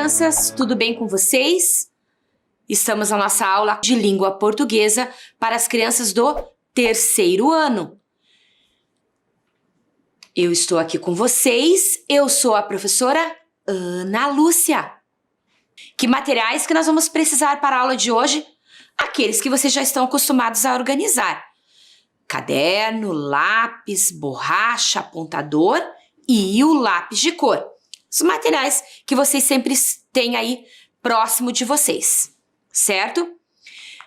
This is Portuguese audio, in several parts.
crianças, tudo bem com vocês? Estamos na nossa aula de língua portuguesa para as crianças do terceiro ano. Eu estou aqui com vocês, eu sou a professora Ana Lúcia. Que materiais que nós vamos precisar para a aula de hoje? Aqueles que vocês já estão acostumados a organizar. Caderno, lápis, borracha, apontador e o lápis de cor. Os materiais que vocês sempre têm aí próximo de vocês, certo?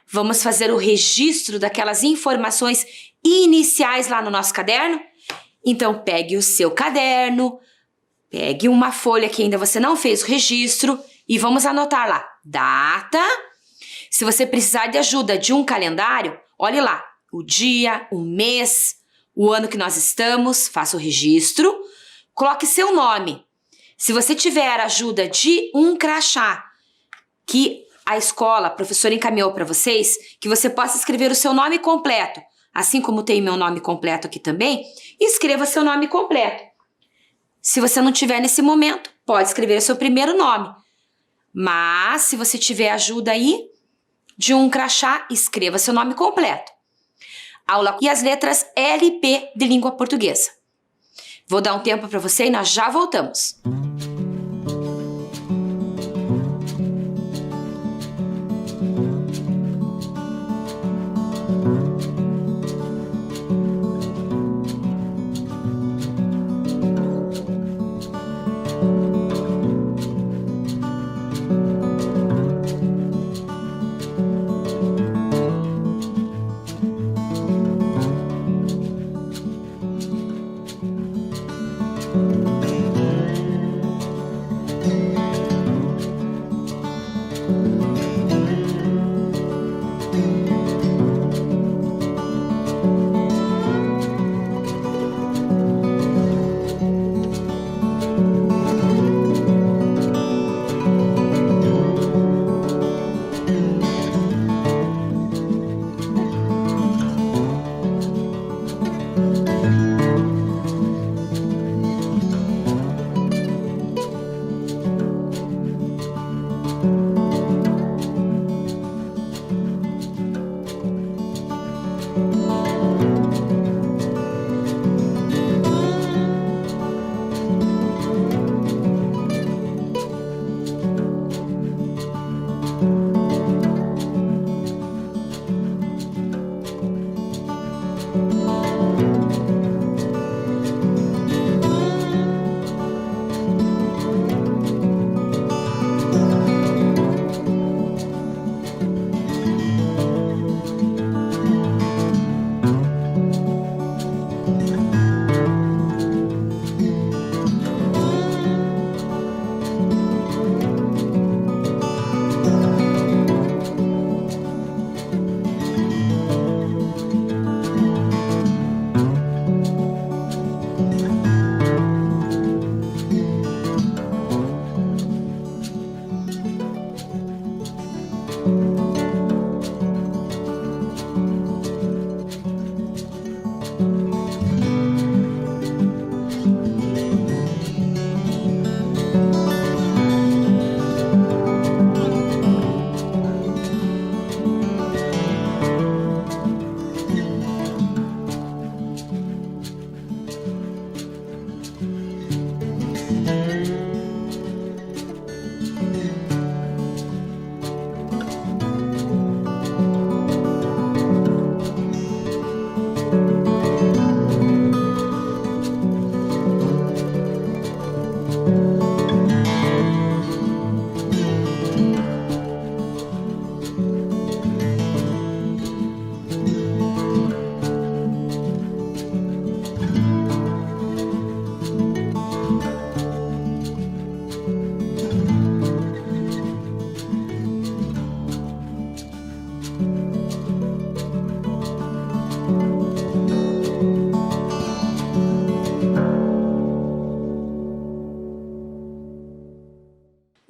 Vamos fazer o registro daquelas informações iniciais lá no nosso caderno? Então pegue o seu caderno, pegue uma folha que ainda você não fez o registro e vamos anotar lá, data. Se você precisar de ajuda de um calendário, olhe lá, o dia, o mês, o ano que nós estamos, faça o registro, coloque seu nome. Se você tiver ajuda de um crachá que a escola, a professora encaminhou para vocês, que você possa escrever o seu nome completo, assim como tem meu nome completo aqui também, escreva seu nome completo. Se você não tiver nesse momento, pode escrever o seu primeiro nome. Mas, se você tiver ajuda aí de um crachá, escreva seu nome completo. Aula e as letras LP de língua portuguesa. Vou dar um tempo para você e nós já voltamos.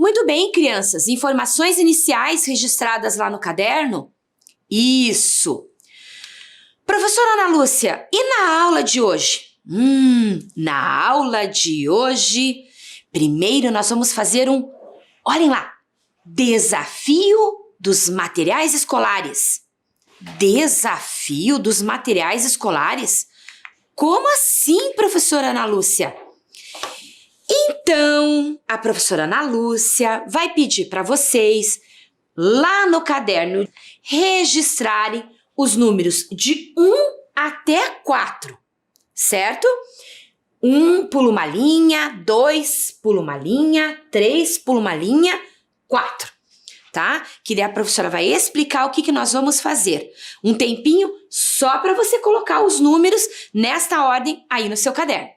Muito bem, crianças. Informações iniciais registradas lá no caderno? Isso! Professora Ana Lúcia, e na aula de hoje? Na aula de hoje, primeiro nós vamos fazer um Olhem lá. Desafio dos materiais escolares. Desafio dos materiais escolares? Como assim, professora Ana Lúcia? Então, a professora Ana Lúcia vai pedir para vocês, lá no caderno, registrarem os números de 1 até 4, certo? 1, pula uma linha, 2, pula uma linha, 3, pula uma linha, 4, tá? Que daí a professora vai explicar o que nós vamos fazer. Um tempinho só para você colocar os números nesta ordem aí no seu caderno.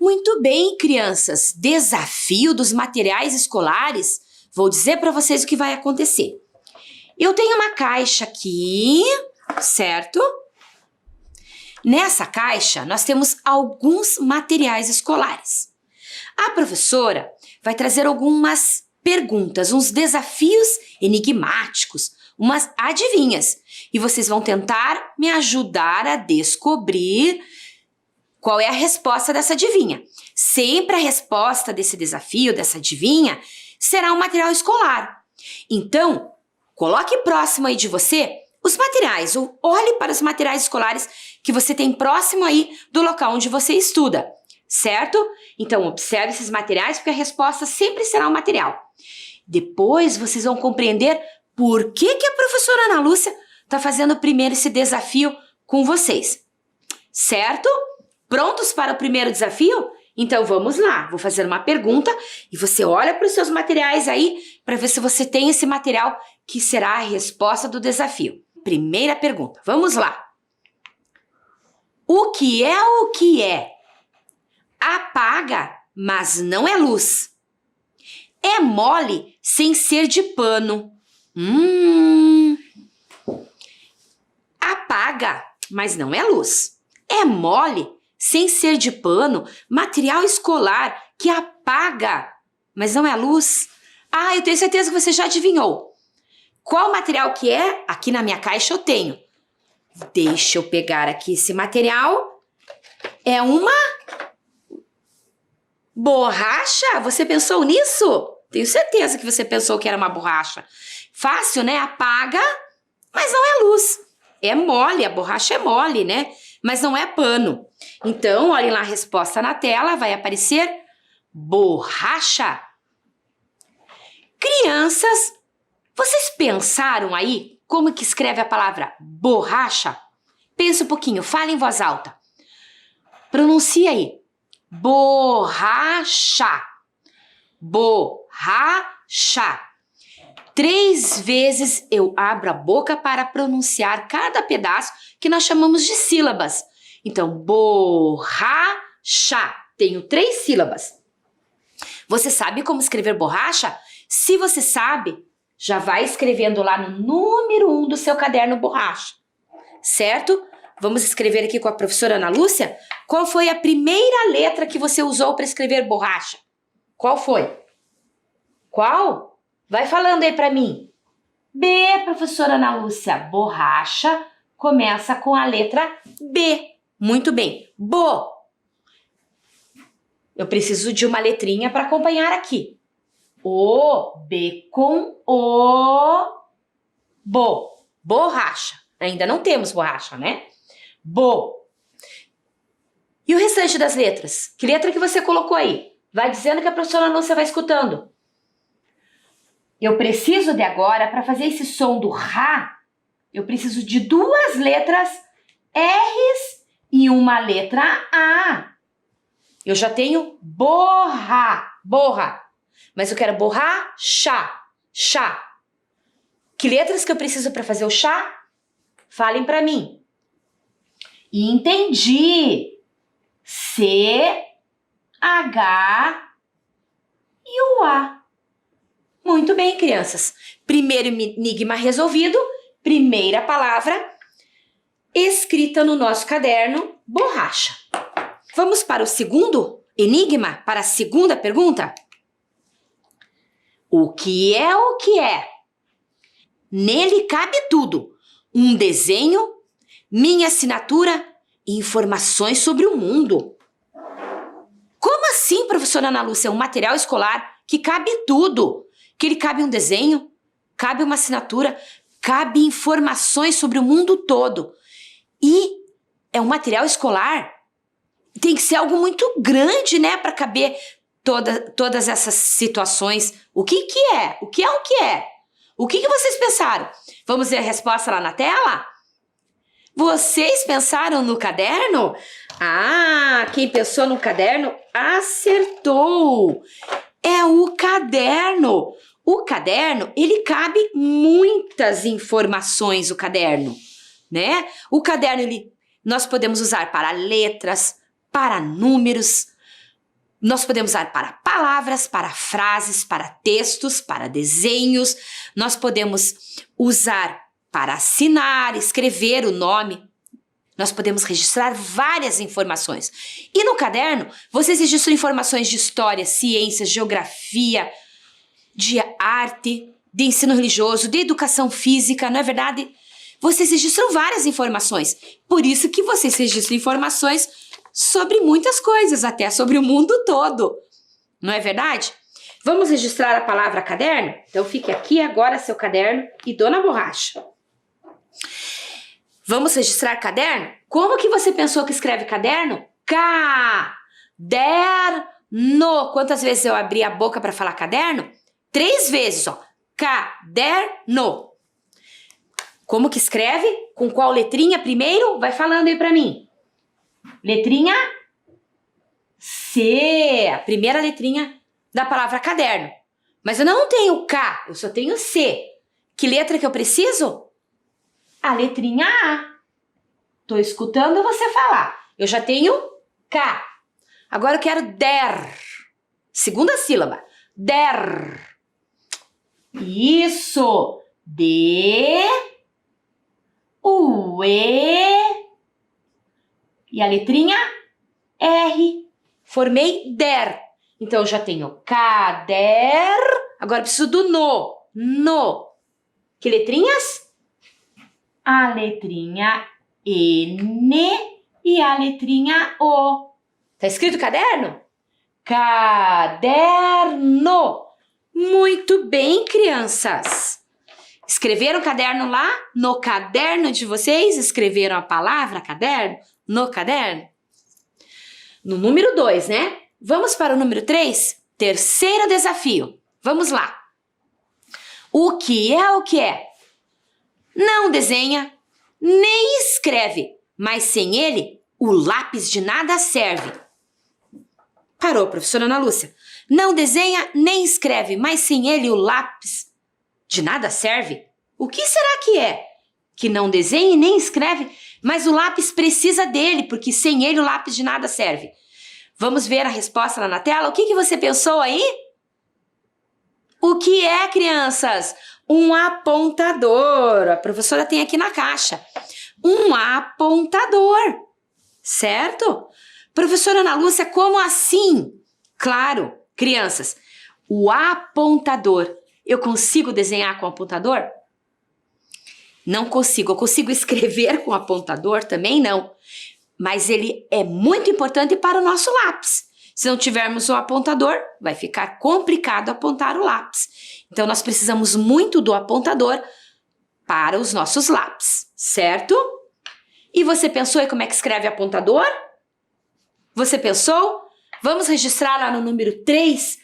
Muito bem, crianças. Desafio dos materiais escolares. Vou dizer para vocês o que vai acontecer. Eu tenho uma caixa aqui, certo? Nessa caixa, nós temos alguns materiais escolares. A professora vai trazer algumas perguntas, uns desafios enigmáticos, umas adivinhas. E vocês vão tentar me ajudar a descobrir qual é a resposta dessa adivinha. Sempre a resposta desse desafio, dessa adivinha, será um material escolar. Então, coloque próximo aí de você os materiais, ou olhe para os materiais escolares que você tem próximo aí do local onde você estuda, certo? Então, observe esses materiais, porque a resposta sempre será um material. Depois, vocês vão compreender por que a professora Ana Lúcia está fazendo primeiro esse desafio com vocês, certo? Prontos para o primeiro desafio? Então vamos lá, vou fazer uma pergunta e você olha para os seus materiais aí para ver se você tem esse material que será a resposta do desafio. Primeira pergunta, vamos lá. O que é? Apaga, mas não é luz. É mole sem ser de pano. Apaga, mas não é luz. É mole sem ser de pano, material escolar que apaga, mas não é luz. Ah, eu tenho certeza que você já adivinhou. Qual material que é? Aqui na minha caixa eu tenho. Deixa eu pegar aqui esse material. É uma borracha? Você pensou nisso? Tenho certeza que você pensou que era uma borracha. Fácil, né? Apaga, mas não é luz. É mole, a borracha é mole, né? Mas não é pano. Então, olhem lá a resposta na tela, vai aparecer borracha. Crianças, vocês pensaram aí como que escreve a palavra borracha? Pense um pouquinho, fale em voz alta. Pronuncie aí. Borracha. Borracha. 3 vezes eu abro a boca para pronunciar cada pedaço que nós chamamos de sílabas. Então, borracha. Tenho 3 sílabas. Você sabe como escrever borracha? Se você sabe, já vai escrevendo lá no número 1 do seu caderno borracha. Certo? Vamos escrever aqui com a professora Ana Lúcia. Qual foi a primeira letra que você usou para escrever borracha? Qual foi? Qual? Vai falando aí para mim. B, professora Ana Lúcia. Borracha começa com a letra B. Muito bem. Bo. Eu preciso de uma letrinha para acompanhar aqui. O, B com O. Bo. Borracha. Ainda não temos borracha, né? Bo. E o restante das letras? Que letra que você colocou aí? Vai dizendo que a professora Ana Lúcia vai escutando. Eu preciso de agora, para fazer esse som do Rá, eu preciso de 2 letras R's e uma letra A. Eu já tenho borra, borra. Mas eu quero borracha, chá. Que letras que eu preciso para fazer o chá? Falem para mim. Entendi. C, H e o A. Muito bem, crianças. Primeiro enigma resolvido, primeira palavra escrita no nosso caderno, borracha. Vamos para o segundo enigma, para a segunda pergunta? O que é o que é? Nele cabe tudo. Um desenho, minha assinatura e informações sobre o mundo. Como assim, professora Ana Lúcia? Um material escolar que cabe tudo. Que ele cabe um desenho, cabe uma assinatura, cabe informações sobre o mundo todo. E é um material escolar. Tem que ser algo muito grande, né? Para caber todas essas situações. O que é? O que é o que é? O que vocês pensaram? Vamos ver a resposta lá na tela? Vocês pensaram no caderno? Ah, quem pensou no caderno acertou. É o caderno. O caderno, ele cabe muitas informações, o caderno, né? O caderno, nós podemos usar para letras, para números, nós podemos usar para palavras, para frases, para textos, para desenhos, nós podemos usar para assinar, escrever o nome, nós podemos registrar várias informações. E no caderno, vocês registram informações de história, ciências, geografia, de arte, de ensino religioso, de educação física, não é verdade? Vocês registram várias informações. Por isso que vocês registram informações sobre muitas coisas, até sobre o mundo todo. Não é verdade? Vamos registrar a palavra caderno? Então fique aqui agora seu caderno e dona borracha. Vamos registrar caderno? Como que você pensou que escreve caderno? Caderno. Quantas vezes eu abri a boca para falar caderno? 3 vezes, ó. Caderno. Como que escreve? Com qual letrinha primeiro? Vai falando aí para mim. Letrinha C. A primeira letrinha da palavra caderno. Mas eu não tenho K, eu só tenho C. Que letra que eu preciso? A letrinha A. Tô escutando você falar. Eu já tenho K. Agora eu quero der. Segunda sílaba. Der. Isso. D. U. E. E a letrinha R. Formei der. Então eu já tenho cader. Agora eu preciso do no. No. Que letrinhas? A letrinha N e a letrinha O. Tá escrito caderno? Caderno. Muito bem, crianças. Escreveram caderno lá? No caderno de vocês? Escreveram a palavra caderno? No caderno? No número 2, né? Vamos para o número 3? Terceiro desafio. Vamos lá. O que é o que é? Não desenha, nem escreve, mas sem ele, o lápis de nada serve. Parou, professora Ana Lúcia. Não desenha, nem escreve, mas sem ele, o lápis de nada serve? O que será que é? Que não desenha e nem escreve, mas o lápis precisa dele, porque sem ele o lápis de nada serve. Vamos ver a resposta lá na tela? O que você pensou aí? O que é, crianças? Um apontador. A professora tem aqui na caixa. Um apontador. Certo? Professora Ana Lúcia, como assim? Claro, crianças, o apontador. Eu consigo desenhar com apontador? Não consigo. Eu consigo escrever com apontador? Também não. Mas ele é muito importante para o nosso lápis. Se não tivermos o apontador, vai ficar complicado apontar o lápis. Então, nós precisamos muito do apontador para os nossos lápis, certo? E você pensou em como é que escreve apontador? Você pensou? Vamos registrar lá no número 3,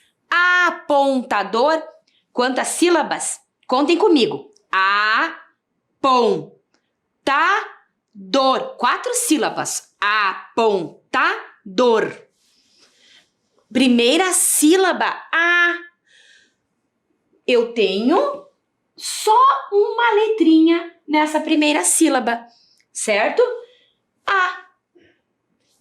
apontador. Quantas sílabas? Contem comigo. Apontador. 4 sílabas. Apontador. Primeira sílaba, A. Eu tenho só uma letrinha nessa primeira sílaba, certo? A.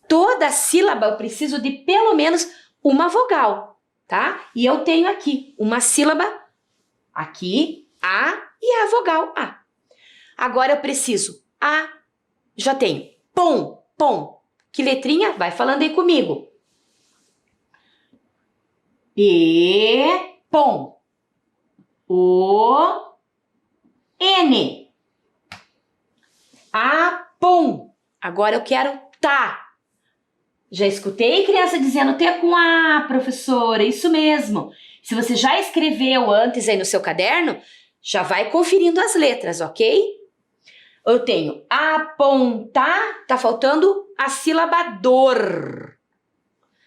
Toda sílaba eu preciso de pelo menos uma vogal. tá? E eu tenho aqui uma sílaba, aqui, A e a vogal A. Agora eu preciso A, já tenho, pom, pom. Que letrinha? Vai falando aí comigo. P, pom. O, N. A, pom. Agora eu quero tá. Já escutei criança dizendo T com A, professora, isso mesmo. Se você já escreveu antes aí no seu caderno, já vai conferindo as letras, ok? Eu tenho apontar, tá faltando a sílaba dor.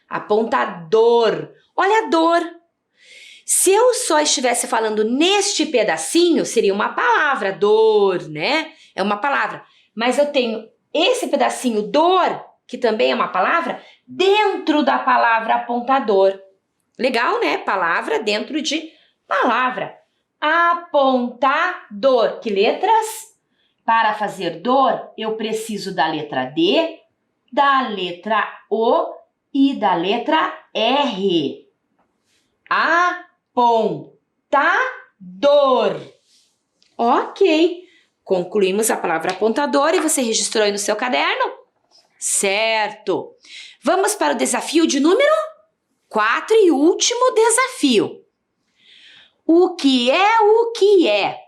Apontador. Olha a dor. Se eu só estivesse falando neste pedacinho, seria uma palavra, dor, né? É uma palavra. Mas eu tenho esse pedacinho dor, que também é uma palavra, dentro da palavra apontador. Legal, né? Palavra dentro de palavra. Apontador. Que letras? Para fazer dor, eu preciso da letra D, da letra O e da letra R. Apontador. Ok. Concluímos a palavra apontador e você registrou aí no seu caderno? Certo. Vamos para o desafio de número 4 e último desafio. O que é?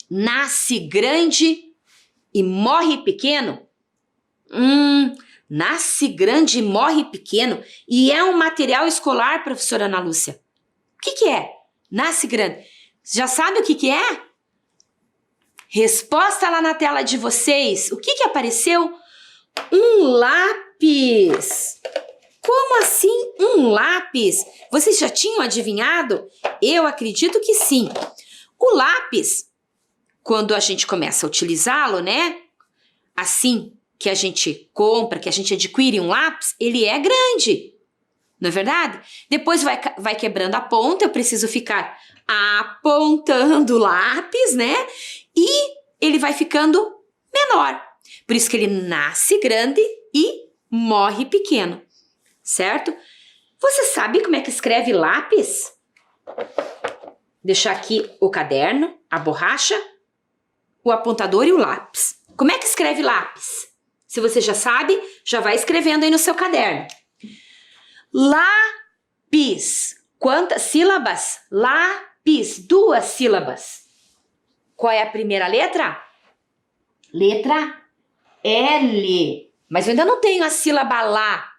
Nasce grande e morre pequeno? Nasce grande e morre pequeno e é um material escolar, professora Ana Lúcia. O que é? Nasce grande. Já sabe o que é? Resposta lá na tela de vocês. O que apareceu? Um lápis. Como assim um lápis? Vocês já tinham adivinhado? Eu acredito que sim. O lápis, quando a gente começa a utilizá-lo, né? Assim que a gente compra, que a gente adquire um lápis, ele é grande. Não é verdade? Depois vai quebrando a ponta, eu preciso ficar apontando o lápis, né? E ele vai ficando menor. Por isso que ele nasce grande e morre pequeno, certo? Você sabe como é que escreve lápis? Deixar aqui o caderno, a borracha, o apontador e o lápis. Como é que escreve lápis? Se você já sabe, já vai escrevendo aí no seu caderno. Lápis. Quantas sílabas? Lápis. 2 sílabas. Qual é a primeira letra? Letra L. Mas eu ainda não tenho a sílaba lá.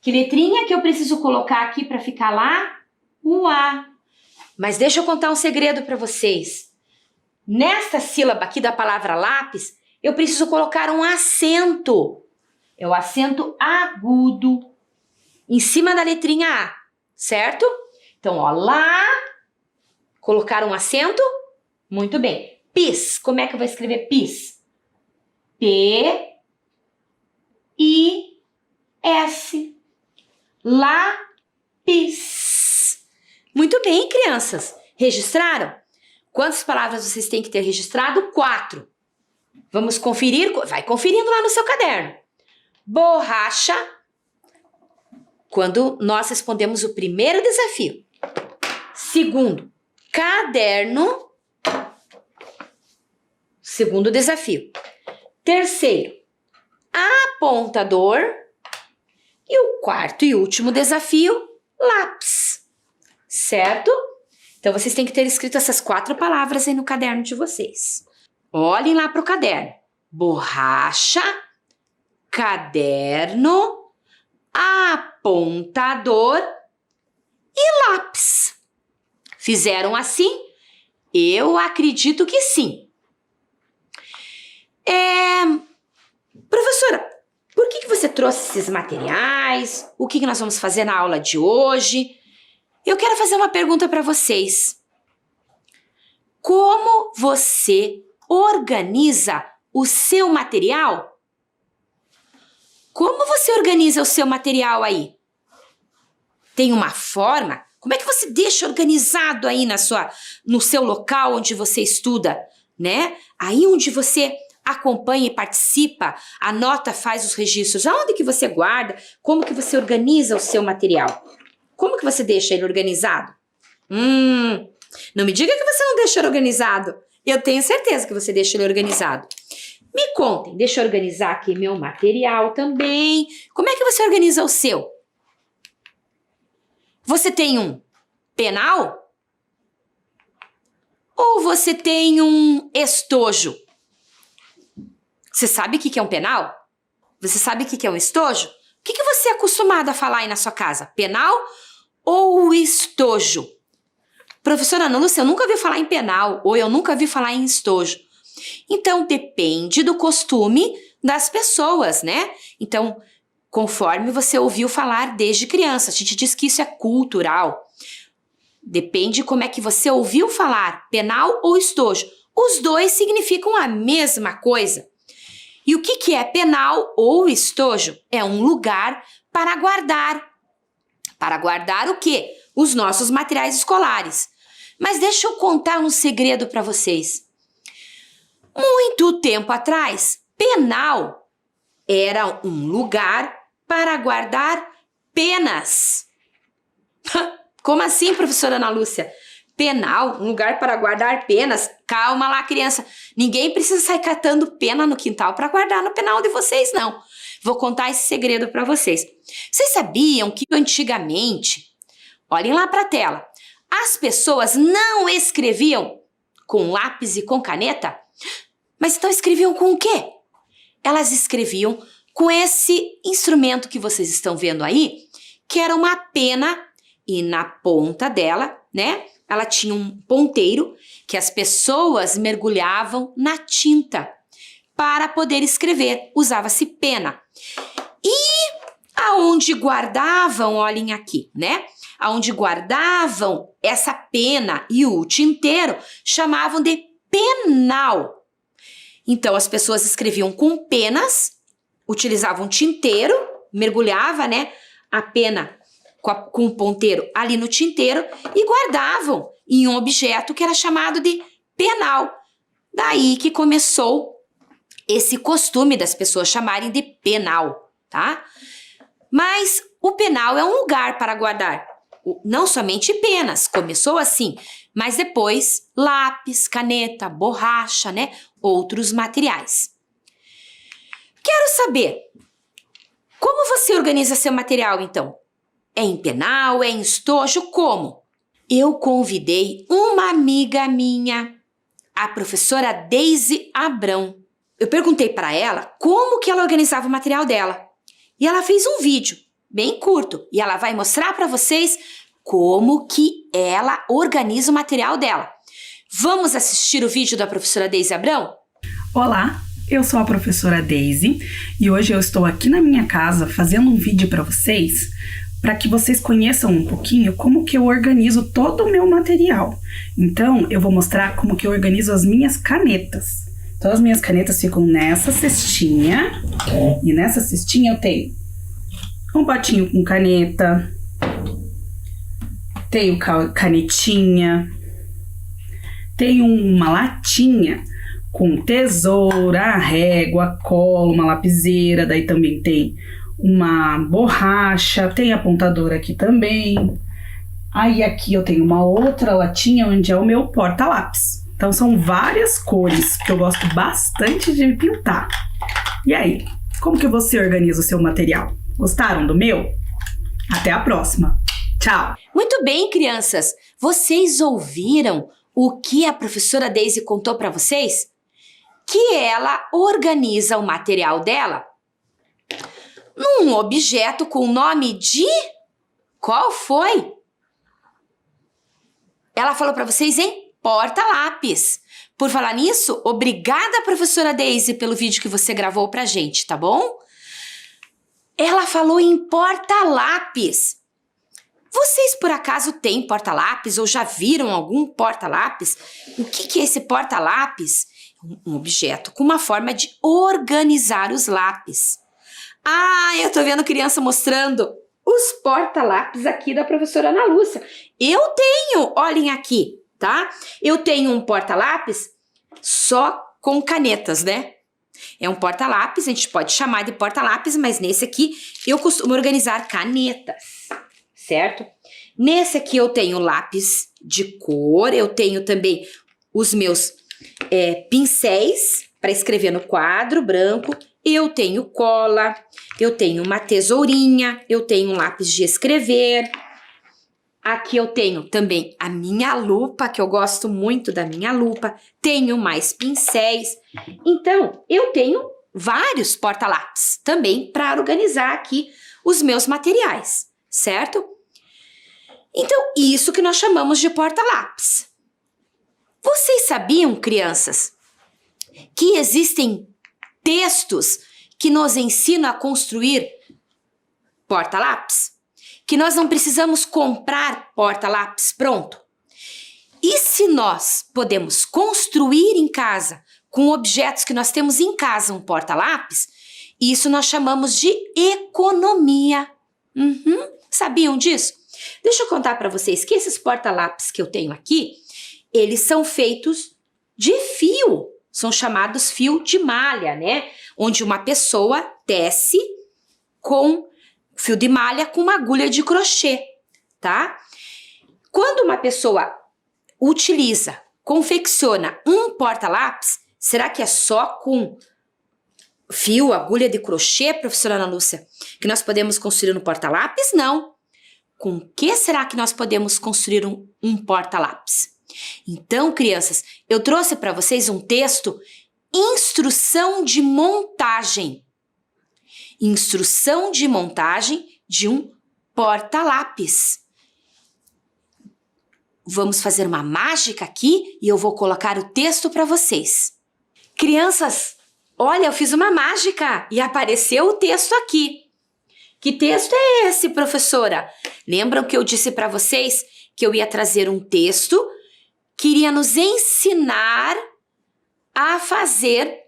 Que letrinha que eu preciso colocar aqui para ficar lá? O A. Mas deixa eu contar um segredo para vocês. Nesta sílaba aqui da palavra lápis, eu preciso colocar um acento. É o acento agudo em cima da letrinha A, certo? Então, ó, lá, colocar um acento. Muito bem. Pis. Como é que eu vou escrever pis? P-I-S. Lápis. Muito bem, crianças. Registraram? Quantas palavras vocês têm que ter registrado? 4. Vamos conferir? Vai conferindo lá no seu caderno. Borracha. Quando nós respondemos o primeiro desafio. Segundo, caderno. Segundo desafio. Terceiro, apontador. E o quarto e último desafio, lápis. Certo? Então, vocês têm que ter escrito essas 4 palavras aí no caderno de vocês. Olhem lá para o caderno. Borracha, caderno, apontador e lápis. Fizeram assim? Eu acredito que sim. Professora, por que você trouxe esses materiais? O que nós vamos fazer na aula de hoje? Eu quero fazer uma pergunta para vocês. Como você organiza o seu material? Como você organiza o seu material aí? Tem uma forma? Como é que você deixa organizado aí no seu local onde você estuda, né? Aí onde você acompanha e participa, anota, faz os registros. Aonde que você guarda? Como que você organiza o seu material? Como que você deixa ele organizado? Não me diga que você não deixa ele organizado. Eu tenho certeza que você deixa ele organizado. Me contem, deixa eu organizar aqui meu material também. Como é que você organiza o seu? Você tem um penal? Ou você tem um estojo? Você sabe o que é um penal? Você sabe o que é um estojo? O que você é acostumado a falar aí na sua casa? Penal ou estojo? Professora Ana Lúcia, eu nunca vi falar em penal ou eu nunca vi falar em estojo. Então, depende do costume das pessoas, né? Então, conforme você ouviu falar desde criança, a gente diz que isso é cultural. Depende como é que você ouviu falar, penal ou estojo. Os dois significam a mesma coisa. E o que é penal ou estojo? É um lugar para guardar. Para guardar o quê? Os nossos materiais escolares. Mas deixa eu contar um segredo para vocês. Muito tempo atrás, penal era um lugar para guardar penas. Como assim, professora Ana Lúcia? Penal, um lugar para guardar penas? Calma lá, criança. Ninguém precisa sair catando pena no quintal para guardar no penal de vocês, não. Vou contar esse segredo para vocês. Vocês sabiam que antigamente, olhem lá para a tela, as pessoas não escreviam com lápis e com caneta? Mas então escreviam com o quê? Elas escreviam com esse instrumento que vocês estão vendo aí, que era uma pena, e na ponta dela, né, ela tinha um ponteiro que as pessoas mergulhavam na tinta para poder escrever. Usava-se pena. E aonde guardavam, olhem aqui, né? Aonde guardavam essa pena e o tinteiro, chamavam de penal. Então, as pessoas escreviam com penas, utilizavam tinteiro, mergulhava, né, a pena com o ponteiro ali no tinteiro e guardavam em um objeto que era chamado de penal. Daí que começou esse costume das pessoas chamarem de penal, tá? Mas o penal é um lugar para guardar não somente penas, começou assim, mas depois lápis, caneta, borracha, né? Outros materiais. Quero saber, como você organiza seu material, então? É em penal, é em estojo, como? Eu convidei uma amiga minha, a professora Deise Abrão. Eu perguntei para ela como que ela organizava o material dela. E ela fez um vídeo bem curto e ela vai mostrar para vocês como que ela organiza o material dela. Vamos assistir o vídeo da professora Deise Abrão? Olá, eu sou a professora Deise e hoje eu estou aqui na minha casa fazendo um vídeo para vocês, para que vocês conheçam um pouquinho como que eu organizo todo o meu material. Então, eu vou mostrar como que eu organizo as minhas canetas. Então, as minhas canetas ficam nessa cestinha, e nessa cestinha eu tenho um potinho com caneta, tenho canetinha, tenho uma latinha com tesoura, régua, cola, uma lapiseira, daí também tem uma borracha, tem apontador aqui também. Aí aqui eu tenho uma outra latinha onde é o meu porta-lápis. Então são várias cores que eu gosto bastante de pintar. E aí, como que você organiza o seu material? Gostaram do meu? Até a próxima. Tchau! Muito bem, crianças. Vocês ouviram o que a professora Deise contou para vocês? Que ela organiza o material dela num objeto com o nome de... Qual foi? Ela falou para vocês em porta-lápis. Por falar nisso, obrigada, professora Deise, pelo vídeo que você gravou pra gente, tá bom? Ela falou em porta-lápis. Vocês, por acaso, têm porta-lápis ou já viram algum porta-lápis? O que é esse porta-lápis? Um objeto com uma forma de organizar os lápis. Ah, eu tô vendo criança mostrando os porta-lápis aqui da professora Ana Lúcia. Eu tenho, olhem aqui, tá? Eu tenho um porta-lápis só com canetas, né? É um porta-lápis, a gente pode chamar de porta-lápis, mas nesse aqui eu costumo organizar canetas, certo? Nesse aqui eu tenho lápis de cor, eu tenho também os meus pincéis para escrever no quadro branco, eu tenho cola, eu tenho uma tesourinha, eu tenho um lápis de escrever. Aqui eu tenho também a minha lupa, que eu gosto muito da minha lupa, tenho mais pincéis. Então, eu tenho vários porta-lápis também para organizar aqui os meus materiais, certo? Então, isso que nós chamamos de porta-lápis. Vocês sabiam, crianças, que existem textos que nos ensinam a construir porta-lápis? Que nós não precisamos comprar porta-lápis pronto? E se nós podemos construir em casa, com objetos que nós temos em casa, um porta-lápis, isso nós chamamos de economia. Sabiam disso? Deixa eu contar para vocês que esses porta-lápis que eu tenho aqui, eles são feitos de fio, são chamados fio de malha, né? Onde uma pessoa tece com fio de malha com uma agulha de crochê, tá? Quando uma pessoa utiliza, confecciona um porta-lápis, será que é só com fio, agulha de crochê, professora Ana Lúcia, que nós podemos construir um porta-lápis? Não. Com o que será que nós podemos construir um porta-lápis? Então, crianças, eu trouxe para vocês um texto, instrução de montagem. Instrução de montagem de um porta-lápis. Vamos fazer uma mágica aqui e eu vou colocar o texto para vocês. Crianças, olha, eu fiz uma mágica e apareceu o texto aqui. Que texto é esse, professora? Lembram que eu disse para vocês que eu ia trazer um texto que iria nos ensinar a fazer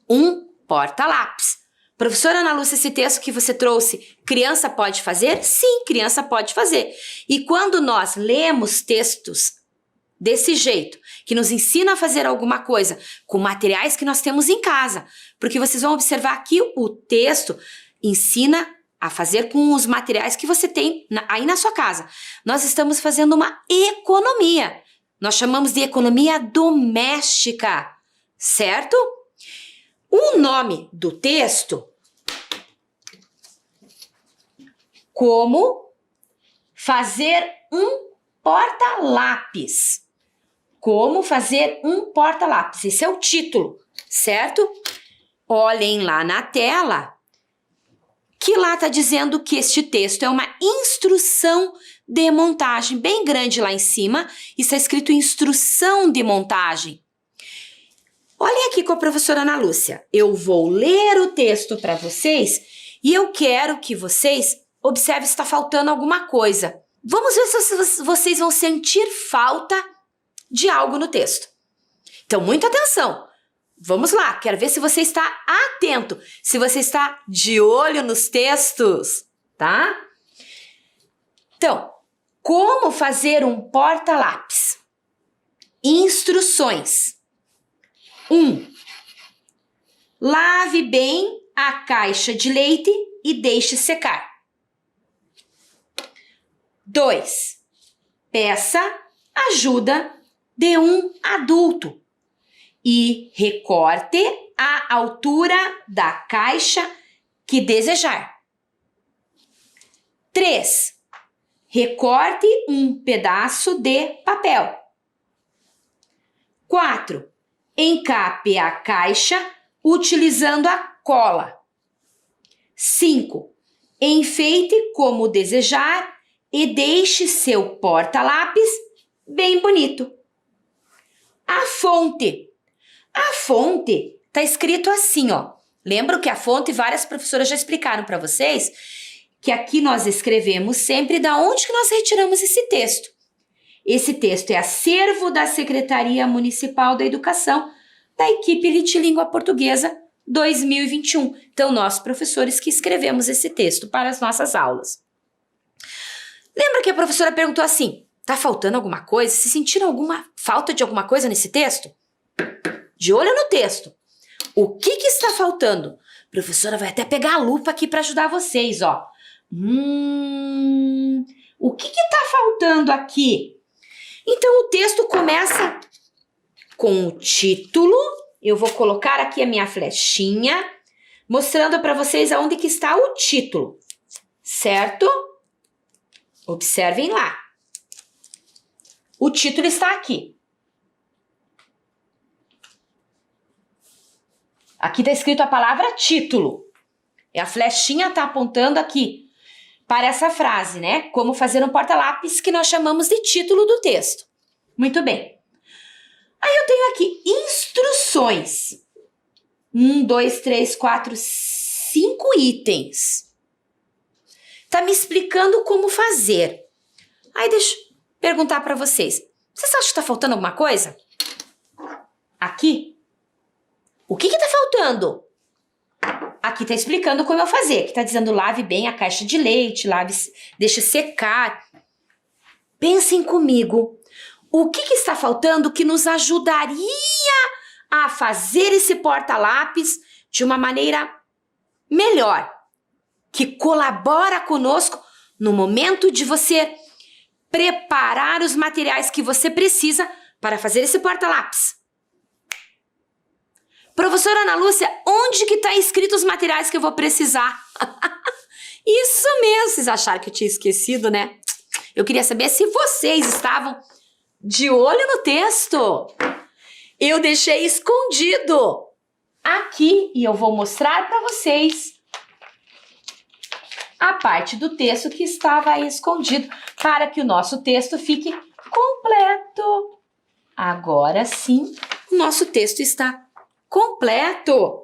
um porta-lápis. Professora Ana Lúcia, esse texto que você trouxe, criança pode fazer? Sim, criança pode fazer. E quando nós lemos textos desse jeito, que nos ensina a fazer alguma coisa com materiais que nós temos em casa, porque vocês vão observar que o texto ensina a fazer com os materiais que você tem aí na sua casa. Nós estamos fazendo uma economia. Nós chamamos de economia doméstica, certo? O nome do texto, como fazer um porta-lápis. Como fazer um porta-lápis. Esse é o título, certo? Olhem lá na tela, que lá está dizendo que este texto é uma instrução de montagem, bem grande lá em cima, está escrito instrução de montagem. Olhem aqui com a professora Ana Lúcia. Eu vou ler o texto para vocês e eu quero que vocês observem se está faltando alguma coisa. Vamos ver se vocês vão sentir falta de algo no texto. Então, muita atenção. Vamos lá, quero ver se você está atento, se você está de olho nos textos, tá? Então, como fazer um porta-lápis? Instruções. 1. Lave bem a caixa de leite e deixe secar. 2. Peça ajuda de um adulto e recorte a altura da caixa que desejar. 3. Recorte um pedaço de papel. 4. Encape a caixa utilizando a cola. 5. Enfeite como desejar e deixe seu porta-lápis bem bonito. A fonte. A fonte está escrito assim, ó. Lembram que a fonte, várias professoras já explicaram para vocês que aqui nós escrevemos sempre da onde que nós retiramos esse texto. Esse texto é acervo da Secretaria Municipal da Educação da equipe Elite Língua Portuguesa 2021. Então, nós, professores, que escrevemos esse texto para as nossas aulas. Lembra que a professora perguntou assim, tá faltando alguma coisa? Se sentiram alguma falta de alguma coisa nesse texto? De olho no texto. O que está faltando? A professora vai até pegar a lupa aqui para ajudar vocês, ó. O que está faltando aqui? Então, o texto começa com o título. Eu vou colocar aqui a minha flechinha, mostrando para vocês aonde que está o título, certo? Observem lá. O título está aqui. Aqui está escrito a palavra título. E a flechinha está apontando aqui para essa frase, né? Como fazer um porta-lápis, que nós chamamos de título do texto. Muito bem. Aí eu tenho aqui instruções. 1, 2, 3, 4, 5 itens. Tá me explicando como fazer. Aí deixa eu perguntar para vocês. Vocês acham que tá faltando alguma coisa? Aqui? O que tá faltando? Aqui tá explicando como eu fazer. Aqui tá dizendo lave bem a caixa de leite, deixe secar. Pensem comigo. O que está faltando que nos ajudaria a fazer esse porta-lápis de uma maneira melhor? Que colabora conosco no momento de você preparar os materiais que você precisa para fazer esse porta-lápis. Professora Ana Lúcia, onde que está escrito os materiais que eu vou precisar? Isso mesmo, vocês acharam que eu tinha esquecido, né? Eu queria saber se vocês estavam de olho no texto. Eu deixei escondido aqui e eu vou mostrar para vocês a parte do texto que estava aí escondido para que o nosso texto fique completo. Agora sim, o nosso texto está completo.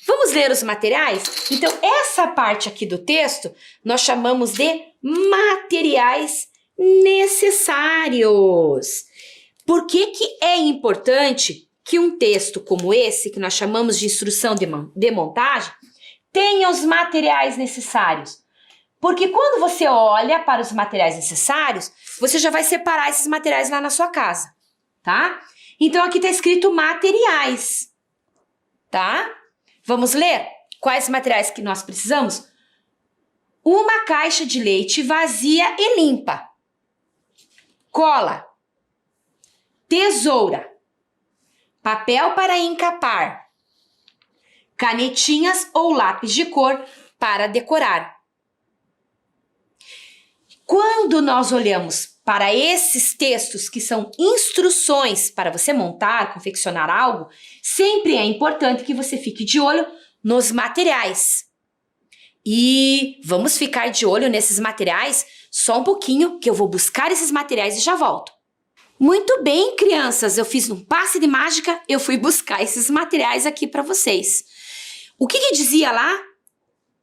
Vamos ler os materiais? Então, essa parte aqui do texto nós chamamos de materiais necessários. Por que que é importante que um texto como esse, que nós chamamos de instrução de montagem, tenha os materiais necessários? Porque quando você olha para os materiais necessários, você já vai separar esses materiais lá na sua casa, tá? Então, aqui está escrito materiais, tá? Vamos ler quais materiais que nós precisamos? Uma caixa de leite vazia e limpa. Cola. Tesoura. Papel para encapar. Canetinhas ou lápis de cor para decorar. Quando nós olhamos para esses textos que são instruções para você montar, confeccionar algo, sempre é importante que você fique de olho nos materiais. E vamos ficar de olho nesses materiais só um pouquinho, que eu vou buscar esses materiais e já volto. Muito bem, crianças, eu fiz um passe de mágica, eu fui buscar esses materiais aqui para vocês. O que dizia lá?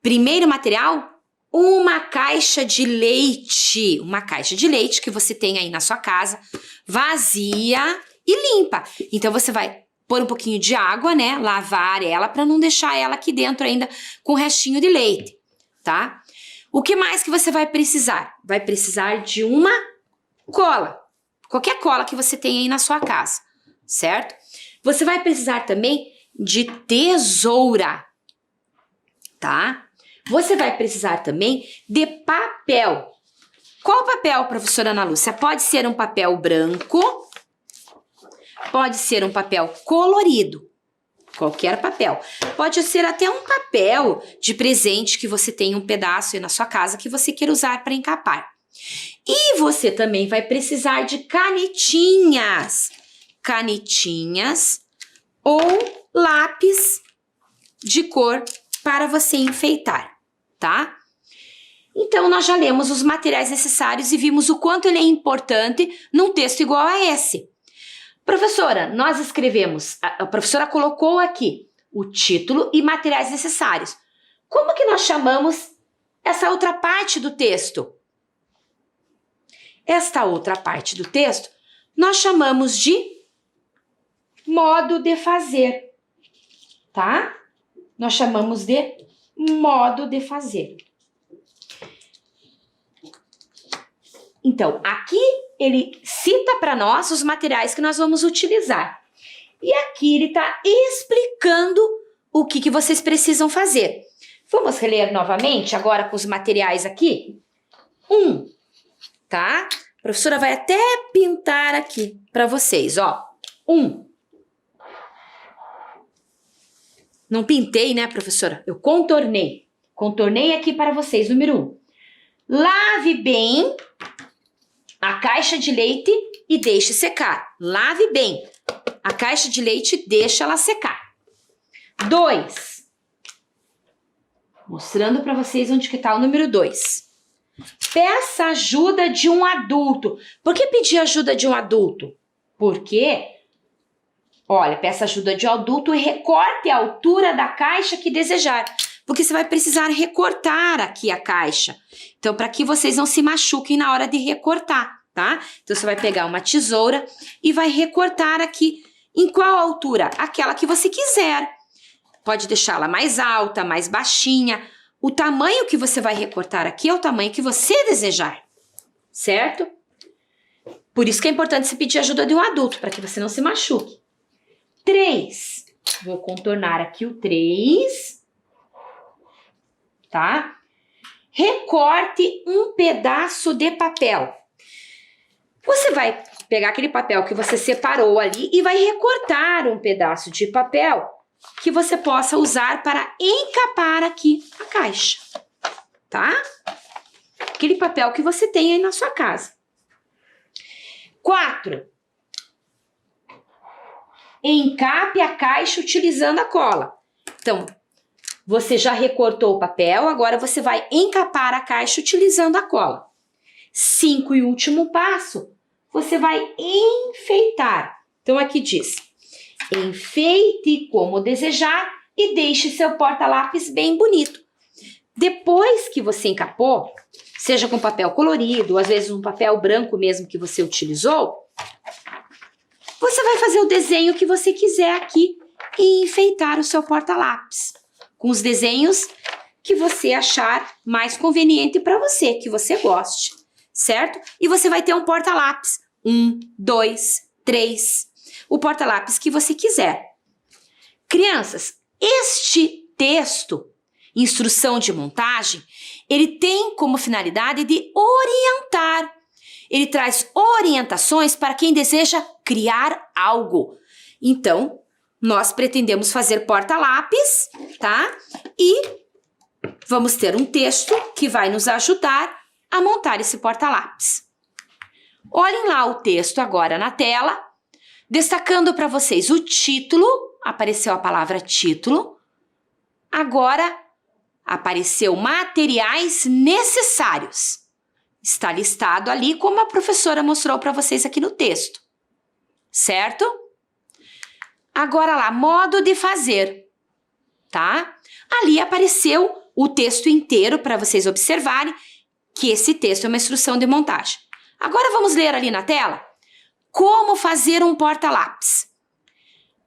Primeiro material? Uma caixa de leite. Uma caixa de leite que você tem aí na sua casa, vazia e limpa. Então, você vai pôr um pouquinho de água, né? Lavar ela para não deixar ela aqui dentro ainda com restinho de leite, tá? O que mais que você vai precisar? Vai precisar de uma cola. Qualquer cola que você tenha aí na sua casa, certo? Você vai precisar também de tesoura, tá? Você vai precisar também de papel. Qual papel, professora Ana Lúcia? Pode ser um papel branco, pode ser um papel colorido, qualquer papel. Pode ser até um papel de presente que você tem um pedaço aí na sua casa que você queira usar para encapar. E você também vai precisar de canetinhas. Canetinhas ou lápis de cor para você enfeitar, tá? Então, nós já lemos os materiais necessários e vimos o quanto ele é importante num texto igual a esse. Professora, nós escrevemos, a professora colocou aqui o título e materiais necessários. Como que nós chamamos essa outra parte do texto? Esta outra parte do texto nós chamamos de modo de fazer, tá? Nós chamamos de modo de fazer. Então, aqui ele cita para nós os materiais que nós vamos utilizar. E aqui ele está explicando o que vocês precisam fazer. Vamos reler novamente agora com os materiais aqui? tá? A professora vai até pintar aqui para vocês, ó. 1. Não pintei, né, professora? Eu contornei. Contornei aqui para vocês. Número 1. Lave bem a caixa de leite e deixe secar. Lave bem a caixa de leite e deixa ela secar. 2. Mostrando para vocês onde que tá o número 2. Peça ajuda de um adulto. Por que pedir ajuda de um adulto? Porque, olha, peça ajuda de um adulto e recorte a altura da caixa que desejar. Porque você vai precisar recortar aqui a caixa. Então, para que vocês não se machuquem na hora de recortar, tá? Então, você vai pegar uma tesoura e vai recortar aqui. Em qual altura? Aquela que você quiser. Pode deixá-la mais alta, mais baixinha. O tamanho que você vai recortar aqui é o tamanho que você desejar, certo? Por isso que é importante você pedir ajuda de um adulto, para que você não se machuque. 3. Vou contornar aqui o 3. Tá? Recorte um pedaço de papel. Você vai pegar aquele papel que você separou ali e vai recortar um pedaço de papel que você possa usar para encapar aqui a caixa, tá? Aquele papel que você tem aí na sua casa. 4. Encape a caixa utilizando a cola. Então, você já recortou o papel, agora você vai encapar a caixa utilizando a cola. 5 e último passo, você vai enfeitar. Então, aqui diz: enfeite como desejar e deixe seu porta-lápis bem bonito. Depois que você encapou, seja com papel colorido, ou às vezes um papel branco mesmo que você utilizou, você vai fazer o desenho que você quiser aqui e enfeitar o seu porta-lápis com os desenhos que você achar mais conveniente para você, que você goste, certo? E você vai ter um porta-lápis. 1, 2, 3. O porta-lápis que você quiser. Crianças, este texto, instrução de montagem, ele tem como finalidade de orientar. Ele traz orientações para quem deseja criar algo. Então, nós pretendemos fazer porta-lápis, tá? E vamos ter um texto que vai nos ajudar a montar esse porta-lápis. Olhem lá o texto agora na tela, destacando para vocês o título. Apareceu a palavra título. Agora apareceu materiais necessários. Está listado ali como a professora mostrou para vocês aqui no texto, certo? Agora lá, modo de fazer, tá? Ali apareceu o texto inteiro para vocês observarem que esse texto é uma instrução de montagem. Agora vamos ler ali na tela como fazer um porta-lápis.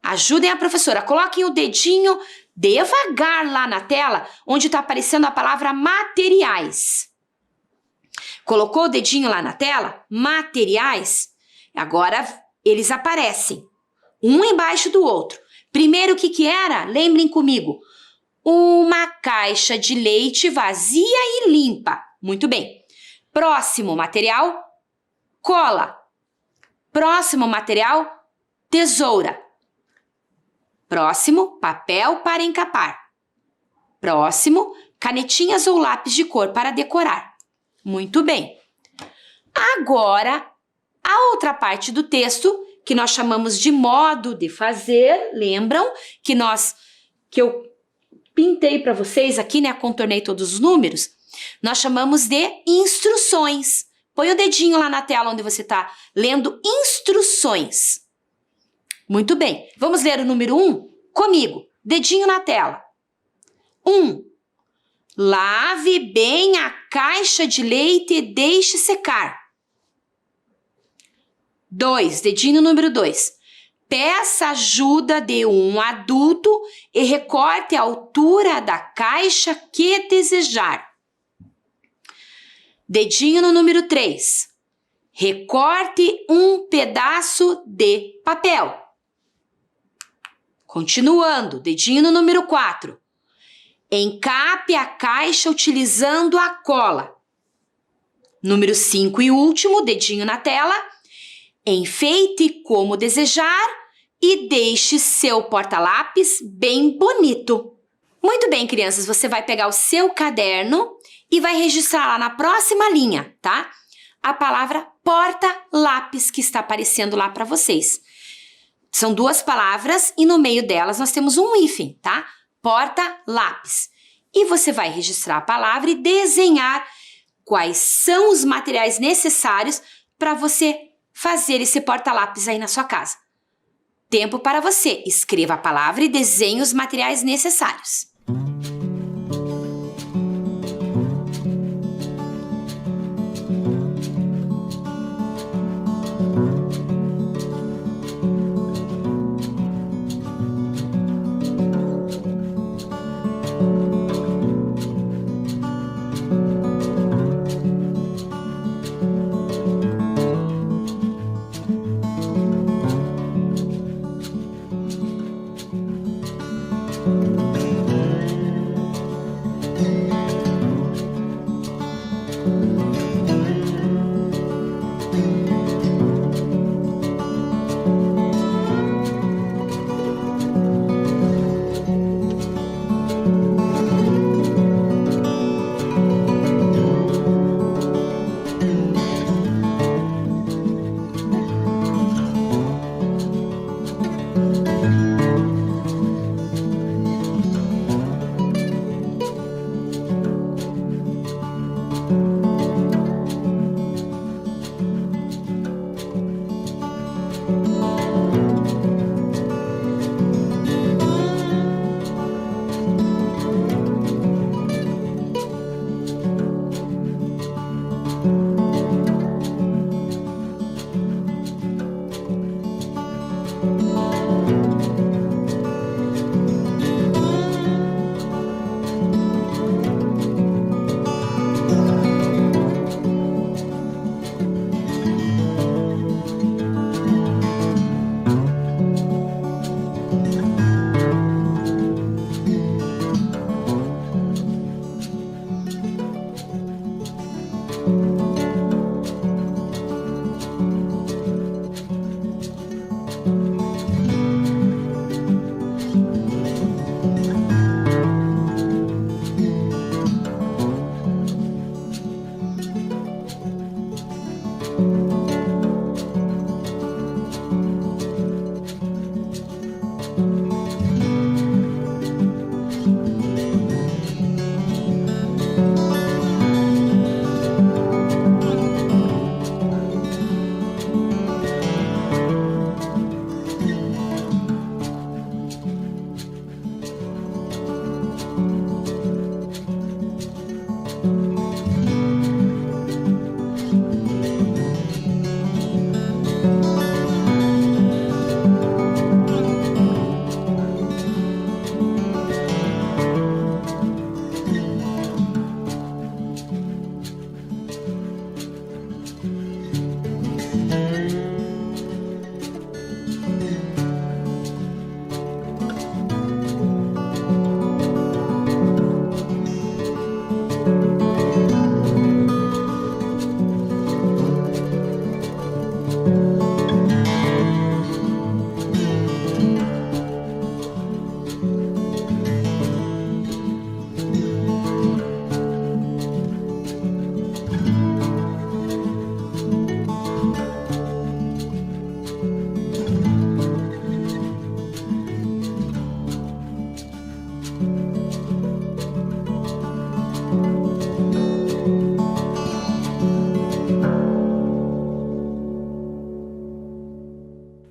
Ajudem a professora, coloquem o dedinho devagar lá na tela onde está aparecendo a palavra materiais. Colocou o dedinho lá na tela? Materiais. Agora eles aparecem, um embaixo do outro. Primeiro, o que era? Lembrem comigo. Uma caixa de leite vazia e limpa. Muito bem. Próximo material, cola. Próximo material, tesoura. Próximo, papel para encapar. Próximo, canetinhas ou lápis de cor para decorar. Muito bem. Agora, a outra parte do texto, que nós chamamos de modo de fazer, lembram que eu pintei para vocês aqui, né? Contornei todos os números. Nós chamamos de instruções. Põe o dedinho lá na tela onde você está lendo instruções. Muito bem. Vamos ler o número 1 comigo. Dedinho na tela. 1. Lave bem a caixa de leite e deixe secar. 2. Dedinho número 2. Peça ajuda de um adulto e recorte a altura da caixa que desejar. Dedinho no número 3. Recorte um pedaço de papel. Continuando, dedinho no número 4. Encape a caixa utilizando a cola. Número 5 e último, dedinho na tela. Enfeite como desejar e deixe seu porta-lápis bem bonito. Muito bem, crianças, você vai pegar o seu caderno e vai registrar lá na próxima linha, tá? A palavra porta-lápis que está aparecendo lá para vocês. São 2 palavras e no meio delas nós temos um hífen, tá? Porta-lápis. E você vai registrar a palavra e desenhar quais são os materiais necessários para você fazer esse porta-lápis aí na sua casa. Tempo para você. Escreva a palavra e desenhe os materiais necessários.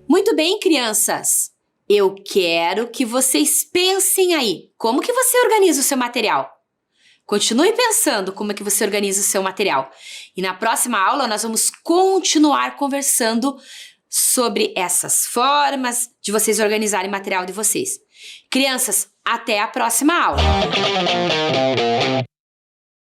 Muito bem, crianças. Eu quero que vocês pensem aí. Como que você organiza o seu material? Continue pensando como é que você organiza o seu material. E na próxima aula nós vamos continuar conversando sobre essas formas de vocês organizarem o material de vocês. Crianças, até a próxima aula!